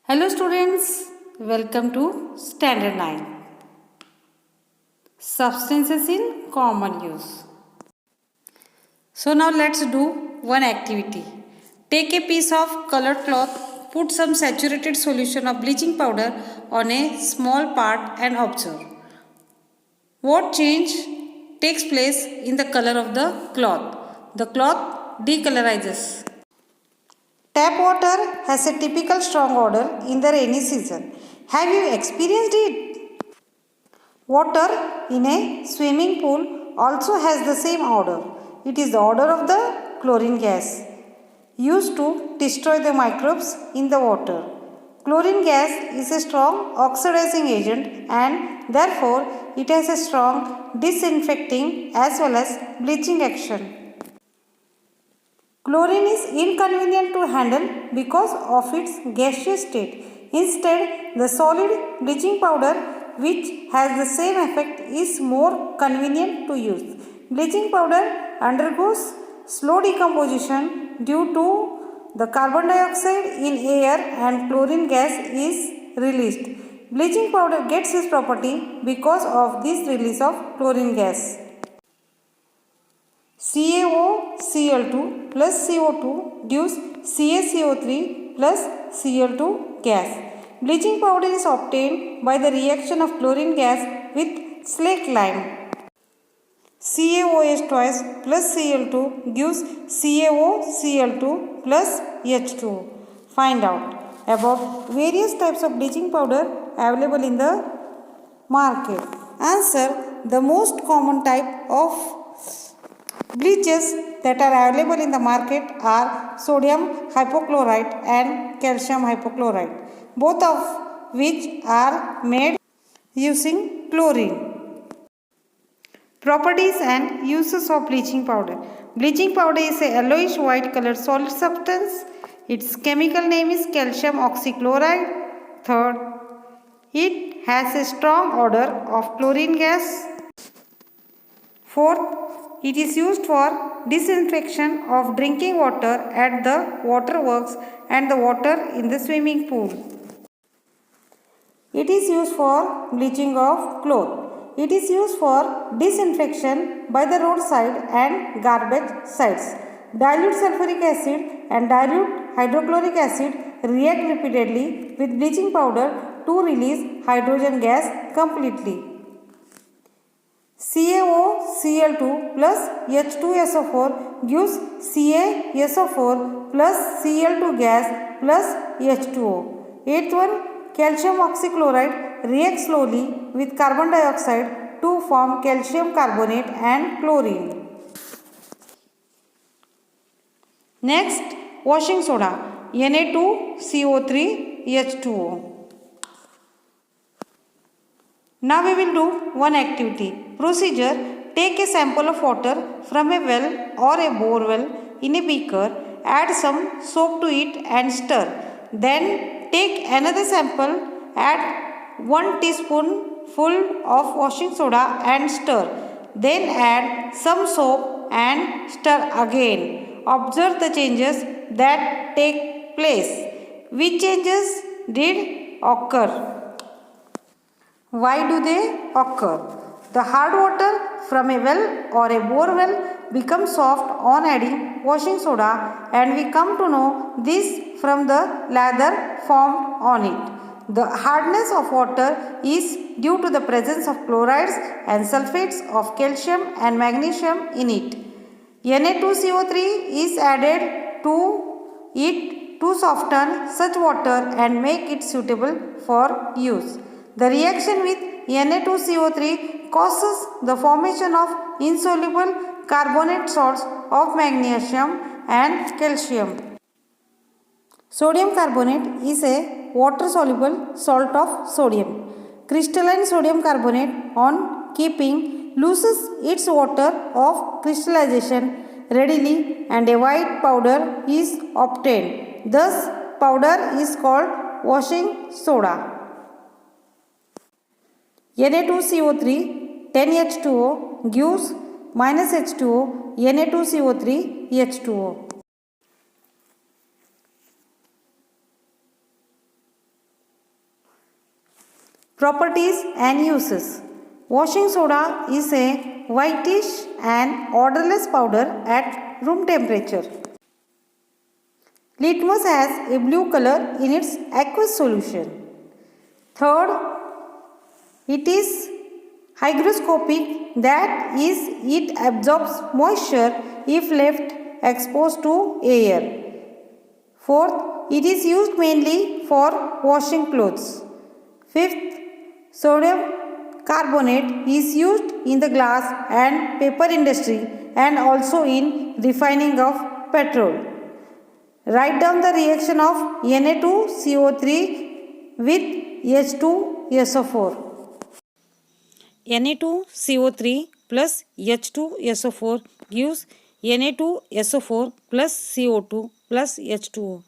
Hello students, welcome to Standard 9. Substances in common use. So now let's do one activity. Take a piece of colored cloth, put some saturated solution of bleaching powder on a small part and observe. What change takes place in the color of the cloth? The cloth decolorizes. Tap water has a typical strong odor in the rainy season. Have you experienced it? Water in a swimming pool also has the same odor. It is the odor of the chlorine gas used to destroy the microbes in the water. Chlorine gas is a strong oxidizing agent and therefore it has a strong disinfecting as well as bleaching action. Chlorine is inconvenient to handle because of its gaseous state. Instead, the solid bleaching powder, which has the same effect, is more convenient to use. Bleaching powder undergoes slow decomposition due to the carbon dioxide in air and chlorine gas is released. Bleaching powder gets its property because of this release of chlorine gas. CaOCl2 plus CO2 gives CaCO3 plus Cl2 gas. Bleaching powder is obtained by the reaction of chlorine gas with slaked lime. CaOH twice plus Cl2 gives CaOCl2 plus H2O. Find out about various types of bleaching powder available in the market. Answer: the most common type of bleaches that are available in the market are sodium hypochlorite and calcium hypochlorite, both of which are made using chlorine. Properties and uses of bleaching powder. Bleaching powder is a yellowish white colored solid substance. Its chemical name is calcium oxychloride. Third, it has a strong odor of chlorine gas. Fourth, it is used for disinfection of drinking water at the waterworks and the water in the swimming pool. It is used for bleaching of clothes. It is used for disinfection by the roadside and garbage sites. Dilute sulfuric acid and dilute hydrochloric acid react repeatedly with bleaching powder to release hydrogen gas completely. CaOCl2 plus H2SO4 gives CaSO4 plus Cl2 gas plus H2O. Eighth one, calcium oxychloride reacts slowly with carbon dioxide to form calcium carbonate and chlorine. Next, washing soda Na2CO3 H2O. Now we will do one activity. Procedure: take a sample of water from a well or a bore well in a beaker, add some soap to it and stir. Then take another sample, add 1 teaspoonful of washing soda and stir. Then add some soap and stir again. Observe the changes that take place. Which changes did occur? Why do they occur? The hard water from a well or a bore well becomes soft on adding washing soda, and we come to know this from the lather formed on it. The hardness of water is due to the presence of chlorides and sulfates of calcium and magnesium in it. Na2CO3 is added to it to soften such water and make it suitable for use. The reaction with Na2CO3 causes the formation of insoluble carbonate salts of magnesium and calcium. Sodium carbonate is a water-soluble salt of sodium. Crystalline sodium carbonate, on keeping, loses its water of crystallization readily and a white powder is obtained. Thus, powder is called washing soda. Na2CO3 10H2O gives minus H2O Na2CO3 H2O. Properties and uses. Washing soda is a whitish and odorless powder at room temperature. Litmus has a blue color in its aqueous solution. Third, it is hygroscopic, that is, it absorbs moisture if left exposed to air. Fourth, it is used mainly for washing clothes. Fifth, sodium carbonate is used in the glass and paper industry and also in refining of petrol. Write down the reaction of Na2CO3 with H2SO4. Na2CO3 plus H2SO4 gives Na2SO4 plus CO2 plus H2O.